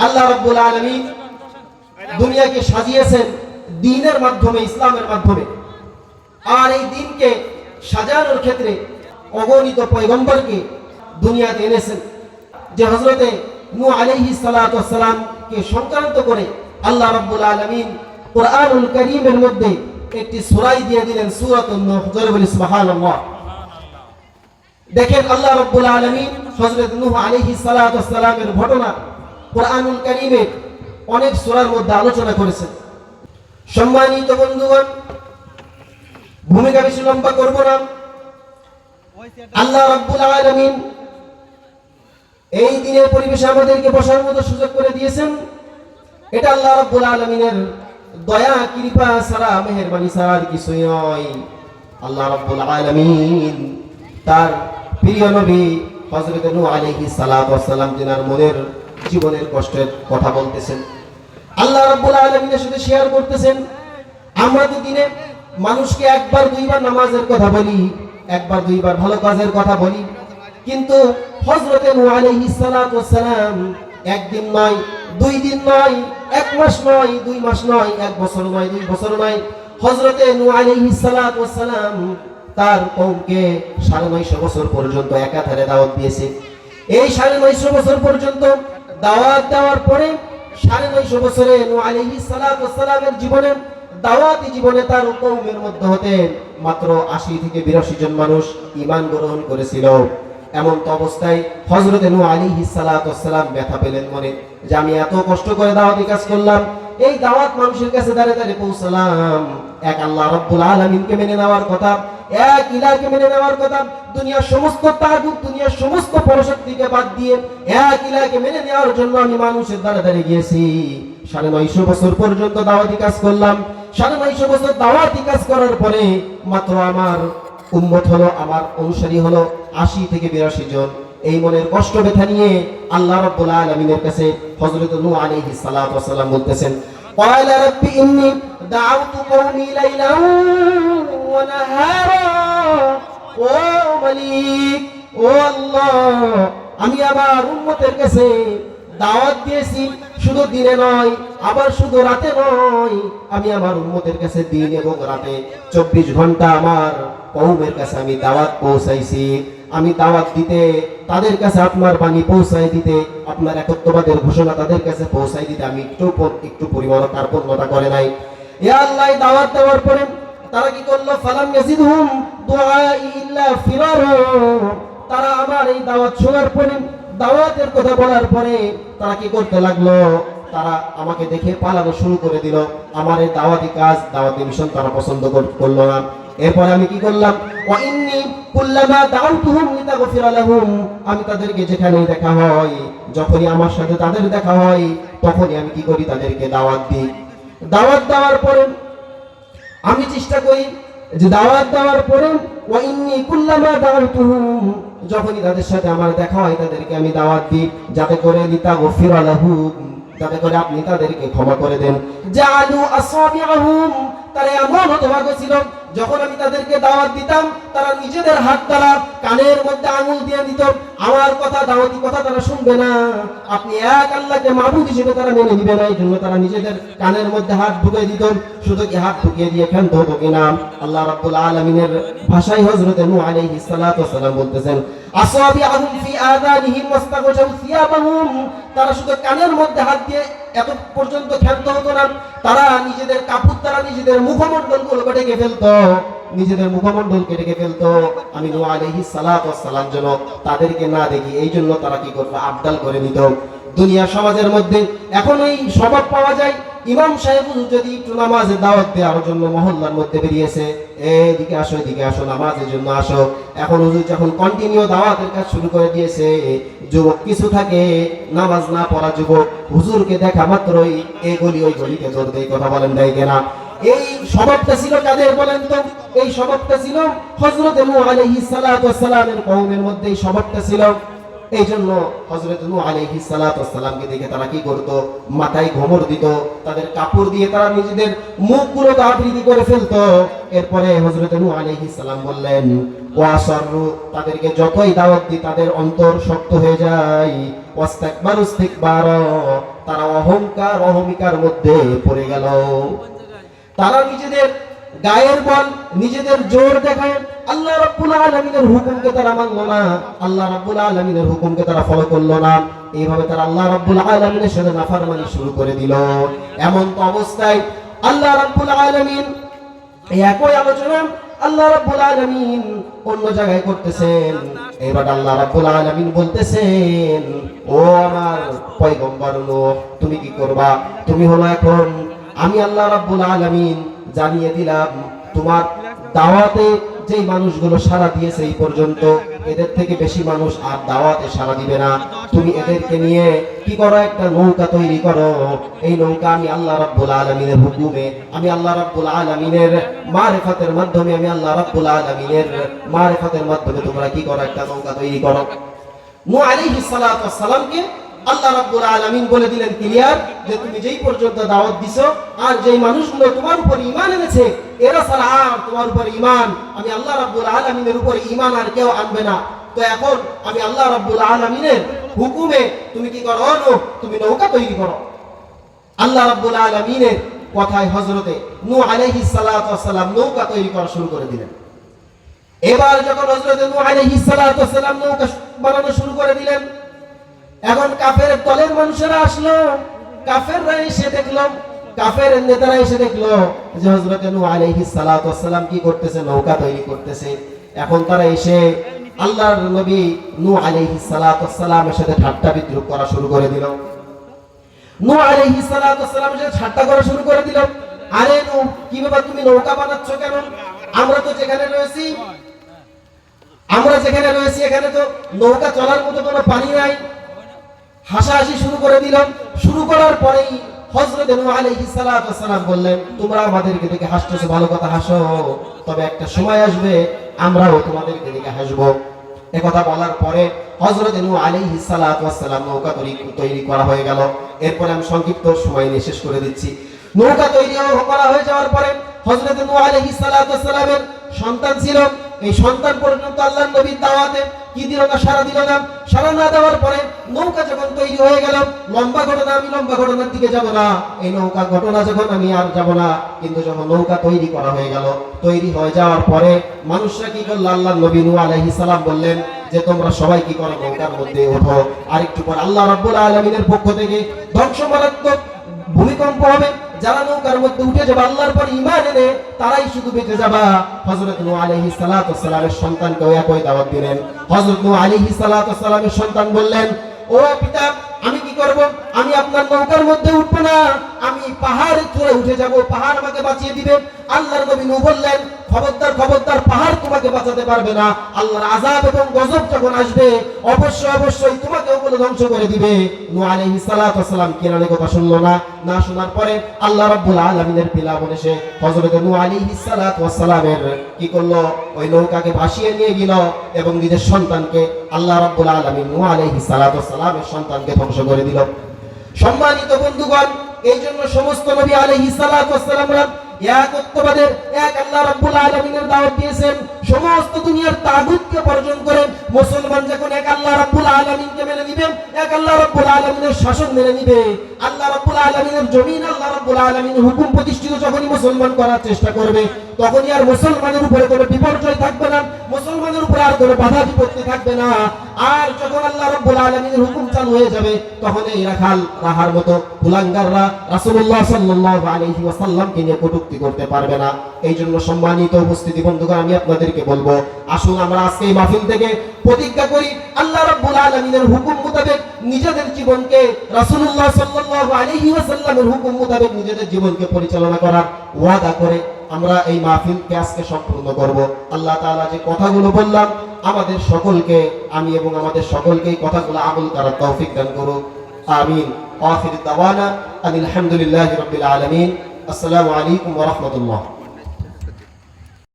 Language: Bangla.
আল্লাহ রাব্বুল আলামিন দুনিয়াকে সাজিয়েছেন দ্বীনের মাধ্যমে, ইসলামের মাধ্যমে। আর এই দ্বীনকে সাজানোর ক্ষেত্রে অগণিত পয়গম্বরকে দুনিয়াতে এনেছেন। যে হযরতে নূহ আলাইহিস সালাতু ওয়াস সালামকে সংক্রান্ত করে আল্লাহ রাব্বুল আলামিন কুরআনুল কারীমের মধ্যে একটি সূরা দিয়ে দিলেন, সূরাতুন নূহ। জোরে বলি সুবহানাল্লাহ। দেখেন আল্লাহ রাব্বুল আলামিন হযরত নূহ আলাইহিস সালাতু ওয়াস সালামের ঘটনা কুরআনুল কারীমের অনেক সূরার মধ্যে আলোচনা করেছেন। সম্মানিত বন্ধুগণ, ভূমিকা বেশি লম্বা করব না। আল্লাহ রাব্বুল আলামিন এই দিনের পরিবেশে আমাদেরকে বসার মতো সুযোগ করে দিয়েছেন। এটা আল্লাহ রাব্বুল আলামিনের দয়া, কৃপা ছাড়া, মেহেরবানি ছাড়া আর কিছুই নয়। আল্লাহ রাব্বুল আলামিন তার প্রিয় নবী হযরত নূহ আলাইহিস সালাতু ওয়াস সালাম যিনার মনের জীবনের কষ্টের কথা বলতেছেন, আল্লাহ রাব্বুল আলামিনের সাথে শেয়ার করতেছেন। আমরা তো দিনে মানুষকে একবার দুইবার নামাজের কথা বলি, একবার দুইবার ভালো কাজের কথা বলি, কিন্তু হযরত নূহ আলাইহিস সালাতু ওয়াস সালাম একদিন নয়, দুই দিন নয়, এক মাস নয়, দুই মাস নয়, এক বছর নয়, দুই বছর নয়, হযরত নূহ আলাইহিস সালাতু ওয়াস সালাম তার কওমকে ৯৫০ বছর পর্যন্ত একাধারে দাওয়াত দিয়েছে। এই ৯৫০ বছর পর্যন্ত দাওয়াত দেওয়ার পরে ৯৫০ বছরে নূহ আলাইহিস সালাতু ওয়াস সালামের জীবনে, দাওয়াতি জীবনে তার কওমের মধ্যে হতে মাত্র ৮০ থেকে ৮২ জন মানুষ ঈমান গ্রহণ করেছিল। এমন তো অবস্থায় হযরত নূহ আলাইহিস সালাতু ওয়াস সালাম ব্যথা পেলেন মনে, যে আমি এত কষ্ট করে দাওয়াতি কাজ করলাম, এই দাওয়াত মানুষের কাছে দাঁড়ে দাঁড়িয়ে পৌঁছালাম, এক আল্লাহ রাব্বুল আলামিনকে মেনে নেওয়ার কথা, এক ইলাহকে মেনে নেওয়ার কথা, দুনিয়ার সমস্ত তাগুত, দুনিয়ার সমস্ত পরশক্তিকে বাদ দিয়ে এক ইলাহকে মেনে নেওয়ার জন্য আমি মানুষের দ্বারা দাঁড়িয়ে গিয়েছি। ৯৫০ বছর পর্যন্ত দাওয়াতি কাজ করলাম। ৯৫০ বছর দাওয়াতি কাজ করার পরে মাত্র আমার উম্মত হলো, আমার অনুসারী হলো ৮০ থেকে ৮২ জন। এই মনের কষ্ট ব্যথা নিয়ে আল্লাহ রাব্বুল আলামিনের কাছে হযরত নূহ আলাইহিস সালাতু ওয়াস সালাম বলতেছেন, ক্বালা রাব্বি ইন্নী দাআউতু কওমি লাইলান ওয়া নাহারা। ও মালিক, ও আল্লাহ, আমি আমার উম্মতের কাছে দাওয়াত দিয়েছি, শুধু দিনে নয়, আবার শুধু রাতে নয়, আমি আমার উম্মতের কাছে দিন এবং রাতে ২৪ ঘন্টা আমার কওমের কাছে আমি দাওয়াত পৌঁছাইছি। আমি দাওয়াত দিতে, তাদের কাছে আপনার বাণী পৌঁছাই দিতে, আপনার একত্ববাদের ঘোষণা তাদের কাছে পৌঁছাই দিতে আমি একটু পরিমাণ কার্পণ্যতা করে নাই। ইয়া আল্লাহ, দাওয়াত দেওয়ার পরে তারা কি করলো? ফালাম ইয়াজিদহুম দুআই ইল্লা ফিরারা। তারা আমার এই দাওয়াত শোনার পরে, দাওয়াতের কথা বলার পরে তারা কি করতে লাগলো? তারা আমাকে দেখে পালানো শুরু করে দিল। আমার এই দাওয়াতি কাজ, দাওয়াতি মিশন তারা পছন্দ করলো না। এরপরে আমি কি করলাম? ওয়া ইন্নী কুল্লামা দাউতুহুম লিতাগফিরা লাহুম। আমি তাদেরকে যেখানেই দেখা হয়, যখনই আমার সাথে তাদের দেখা হয়, তখনই আমি কি করি? তাদেরকে দাওয়াত দিই। দাওয়াত দেওয়ার পরে আমি চেষ্টা করি যে দাওয়াত দেওয়ার পরে ওয়া ইন্নী কুল্লামা দাউতুহুম, যখনই তাদের সাথে আমার দেখা হয় তাদেরকে আমি দাওয়াত দিই, যাতে করে লিতাগফিরা লাহুম, যাতে করে আপনি তাদেরকে ক্ষমা করে দেন। জাআলু আসাবিআহুম, তারা এমন হতভাগ্য ছিল, যখন আমি তাদেরকে দাওয়াত দিতাম তারা নিজেদের হাত দ্বারা কানের মধ্যে আঙুল দিয়ে দিত। আমার কথা, দাওয়াতি কথা তারা শুনবে না, আপনি এক আল্লাহকে মাবুদ হিসেবে তারা মেনে নিবে না, এই জন্য তারা নিজেদের কানের মধ্যে হাত ঢুকিয়ে দিত। শুধু কি হাত ঢুকিয়ে দিয়ে ক্ষান্ত হতো কিনা? আল্লাহ রাব্বুল আলামিনের ভাষায় হযরত নূহ আলাইহিস সালাতু ওয়াস সালাম বলতেছেন, আসাবিআহুম ফি আযানিহিম ওয়াস্তাগশাউ সিয়াবাহুম। তারা শুধু কানের মধ্যে হাত দিয়ে এত পর্যন্ত ক্ষান্ত হতো না, তারা নিজেদের কাপড় দ্বারা নিজেদের মুখমণ্ডলগুলোকে ঢেকে ফেলতো, নিজেদের মুখমণ্ডলকে ঢেকে ফেলতো। আমি নূহ আলাইহিস সালাতু ওয়াস সালাম যেন তাদেরকে না দেখি, এই জন্য তারা কি করতো? আবদাল করে নিত। দুনিয়া সমাজের মধ্যে এখন এই স্বভাব পাওয়া যায়, ইমাম সাহেব যদি একটু নামাজের দাওয়াত দেওয়ার জন্য মহল্লার মধ্যে বেরিয়েছে, এদিকে আসো, এদিকে আসো, নামাজের জন্য আসো। এখন হুজুর যখন কন্টিনিউ দাওয়াতের কাজ শুরু করে দিয়েছে, যুবক কিছু থাকে নামাজ না পড়া যুবক হুজুরকে দেখা মাত্রই এই গলি ওই গলিতে দৌড় দেয়। কথা বলেন, দেয় কেনা? এই স্বভাবটা ছিল কাদের বলেন তো? এই স্বভাবটা ছিল হযরত নূহ আলাইহিস সালাতু ওয়াস সালামের কওমের মধ্যে এই স্বভাবটা ছিল। এই জন্য হযরত নূহ আলাইহিস সালাতু ওয়াস সালামকে দেখে তারা কি করত? মাথায় ঘোমর দিত, তাদের কাপড় দিয়ে তারা নিজেদের মুখগুলো আবৃত করে ফেলতো। এরপরে হযরত নূহ আলাইহিস সালাম বললেন, ওয়াসাররু, তাদেরকে যতই দাওয়াত দিই তাদের অন্তর শক্ত হয়ে যায়, ওয়াস্তাকবারু ইস্তিকবারা, তারা অহংকার অহমিকার মধ্যে পড়ে গেল। তারা নিজেদের গায়ের বল, নিজেদের জোর দেখায় আল্লাহ রাব্বুল আলামিনের হুকুমকে তারা মানলো না, আল্লাহ রাব্বুল আলামিনের হুকুমকে তারা ফলো করলো না। এইভাবে তারা আল্লাহ রাব্বুল আলামিনের সাথে নাফরমানি শুরু করে দিল। এমন তো অবস্থায় আল্লাহ রাব্বুল আলামিন এই একই আলোচনা আল্লাহ রাব্বুল আলামিন অন্য জায়গায় করতেছেন। এবার আল্লাহ রাব্বুল আলামিন বলতেছেন, ও আমার পয়গম্বর নূহ, তুমি কি করবা? তুমি হলো এখন আমি আল্লাহ রাব্বুল আলামিন জানিয়ে দিলাম, তোমার দাওয়াতে যেই মানুষগুলো সাড়া দিয়েছে এই পর্যন্ত, এদের থেকে বেশি মানুষ আর দাওয়াতে সাড়া দিবে না। তুমি এদেরকে নিয়ে কি করো? একটা নৌকা তৈরি করো। এই নৌকা আমি আল্লাহ রাব্বুল আলামিনের হুকুমে, আমি আল্লাহ রাব্বুল আলামিনের মারিফাতের মাধ্যমে, আমি আল্লাহ রাব্বুল আলামিনের মারিফাতের মাধ্যমে তোমরা কি করো? একটা নৌকা তৈরি করো। নূহ আলাইহিস সালাতু ওয়াস সালামকে আল্লাহ রাব্বুল আলামিন বলে দিলেন ক্লিয়ার, যে তুমি যেই পর্যন্ত দাওয়াত দিছো আর যেই মানুষগুলো তোমার উপর ঈমান এনেছে, এরা ছাড়া আর তোমার উপর ঈমান, আমি আল্লাহ রাব্বুল আলামিনের উপর ঈমান আর কেউ আনবে না। তো এখন আমি আল্লাহ রাব্বুল আলামিনের হুকুমে তুমি কি করো? তুমি নৌকা তৈরি করো। আল্লাহ রাব্বুল আলামিনের কথায় হযরতে নূহ আলাইহিস সালাতু ওয়াস সালাম নৌকা তৈরি করা শুরু করে দিলেন। এবার যখন হযরতে নূহ আলাইহিস সালাতু ওয়াস সালাম নৌকা বানানো শুরু করে দিলেন, এখন কাফের দলের মানুষেরা আসলো, কাফেররা এসে দেখলো, কাফের নেতারা এসে দেখলো যে হযরতে নূহ আলাইহিস সালাতু ওয়াস সালাম কি করতেছে? নৌকা তৈরি করতেছে। এখন তারা এসে আল্লাহর নবী নূহ আলাইহিস সালাতু ওয়াস সালামের সাথে ঠাট্টা বিদ্রূপ করা শুরু করে দিল। নূহ আলাইহিস সালাতু ওয়াস সালামের সাথে ঠাট্টা করা শুরু করে দিল। আরে নূহ, কি ব্যাপার, তুমি নৌকা বানাচ্ছ কেন? আমরা তো যেখানে রয়েছি এখানে তো নৌকা চলার মতো কোনো পানি নাই। হাসাহাসি শুরু করে দিলাম। শুরু করার পরেই হযরত নূহ আলাইহিস সালাতু ওয়াস সালাম বললেন, তোমরা আমাদেরকে দেখে হাসতেছো, ভালো কথা, হাসো, তবে একটা সময় আসবে আমরাও তোমাদেরকে দেখে হাসবো। এই কথা বলার পরে হযরত নূহ আলাইহিস সালাতু ওয়াস সালাম নৌকা তৈরি করা হয়ে গেল। এরপরে আমি সংক্ষিপ্ত সময় নিয়ে শেষ করে দিচ্ছি। নৌকা তৈরি করা হয়ে যাওয়ার পরে হযরত নূহ আলাইহিস সালাতু ওয়াস সালামের সন্তান ছিল। এই সন্তান পর্যন্ত আল্লাহর নবীর দাওয়াতে কি দিল না? সাড়া দিল না। সাড়া না দেওয়ার পরে নৌকা যখন তৈরি হয়ে গেল, লম্বা ঘটনা, আমি লম্বা ঘটনার দিকে যাব না, এই নৌকা ঘটনা যখন আমি আর যাব না, কিন্তু যখন নৌকা তৈরি করা হয়ে গেল, তৈরি হয়ে যাওয়ার পরে মানুষরা কি করলো? আল্লাহর নবী নূহ আলাইহিস সালাম বললেন যে তোমরা সবাই কি করো? নৌকার মধ্যে ওঠো। আরেকটু পর আল্লাহ রাব্বুল আলামিনের পক্ষ থেকে ধ্বংসমারাত্মক ভূমিকম্প হবে। যারা নৌকার মধ্যে উঠে যাবে, আল্লাহর পর ঈমান এনে, তারাই শুধু বেঁচে যাবে। হযরত নূহ আলাইহিস সালাতু ওয়াস সালামের সন্তানকেও একই দাওয়াত দিলেন। হযরত নূহ আলাইহিস সালাতু ওয়াস সালামের সন্তান বললেন, ও পিতা, আমি কি করব? আমি আপনার নৌকার মধ্যে উঠবো না, আমি পাহাড়ে চড়ে উঠে যাব, পাহাড় আমাকে বাঁচিয়ে দিবে। আল্লাহর নবী নূহ বললেন, খবরদার খবরদার, পাহাড় তোমাকে বাঁচাতে পারবে না। আল্লাহর আযাব এবং গজব যখন আসবে, অবশ্যই তোমাকে ওগুলো ধ্বংস করে দিবে। নূহ আলাইহিস সালাতু ওয়াস সালাম কেনারে কথা শুনলো না। না শোনার পরে আল্লাহ রাব্বুল আলামিনের পিলাবন এসে হযরত নূহ আলাইহিস সালাতু ওয়াস সালামের কি করলো? ওই নৌকাকে ভাসিয়ে নিয়ে গেল এবং নিজের সন্তানকে, আল্লাহ রাব্বুল আলামিন নূহ আলাইহিস সালাতু ওয়াস সালামের সন্তানকে ধ্বংস করে দিল। সম্মানিত বন্ধুগণ, এই জন্য সমস্ত নবী আলাইহিস সালাতু ওয়াস সালামরা একত্ববাদের, এক আল্লাহ রাব্বুল আলামিনের দাওয়াত দিয়েছেন। সমস্ত দুনিয়ার তাগুতকে বর্জন করে মুসলমান যখন এক আল্লাহ রাব্বুল আলামিনকে মেনে নিবে, এক আল্লাহ রাব্বুল আলামিনের শাসন মেনে নিবে, আল্লাহ রাব্বুল আলামিনের জমিন, আল্লাহ রাব্বুল আলামিনের হুকুম প্রতিষ্ঠিত যখনই মুসলমান করার চেষ্টা করবে, তখনই আর মুসলমানের উপরে কোনো বিপর্যয় থাকবে না, মুসলমানের উপরে আর কোনো বাধা বিপত্তি থাকবে না। আর যখন আল্লাহ রাব্বুল আলামিনের হুকুম চালু হয়ে যাবে, তখন এই রাখাল রাহার মতো কুলাঙ্গাররা রাসূলুল্লাহ সাল্লাল্লাহু আলাইহি ওয়াসাল্লামকে নিয়ে কটূক্তি করতে পারবে না। এই জন্য সম্মানিত উপস্থিতি বন্ধুগণ, আমি আপনাদেরকে বলবো, আসুন আমরা আজকে এই মাহফিল থেকে প্রতিজ্ঞা করি, আল্লাহ রাব্বুল আলামিনের হুকুম মোতাবেক নিজেদের জীবনকে, রাসূলুল্লাহ সাল্লাল্লাহু আলাইহি ওয়াসাল্লামের হুকুম মোতাবেক নিজেদের জীবনকে পরিচালনা করার ওয়াদা করে আমরা এই মাহফিলকে আজকে সম্পূর্ণ করব। আল্লাহ তাআলা যে কথাগুলো বললাম, আমাদের সকলকে, আমি এবং আমাদের সকলকে এই কথাগুলো আমল করার তৌফিক দান করুন। আমিন। আখির দাওয়ানা আলহামদুলিল্লাহি রাব্বিল আলামিন। আসসালামু আলাইকুম ওয়া রাহমাতুল্লাহ।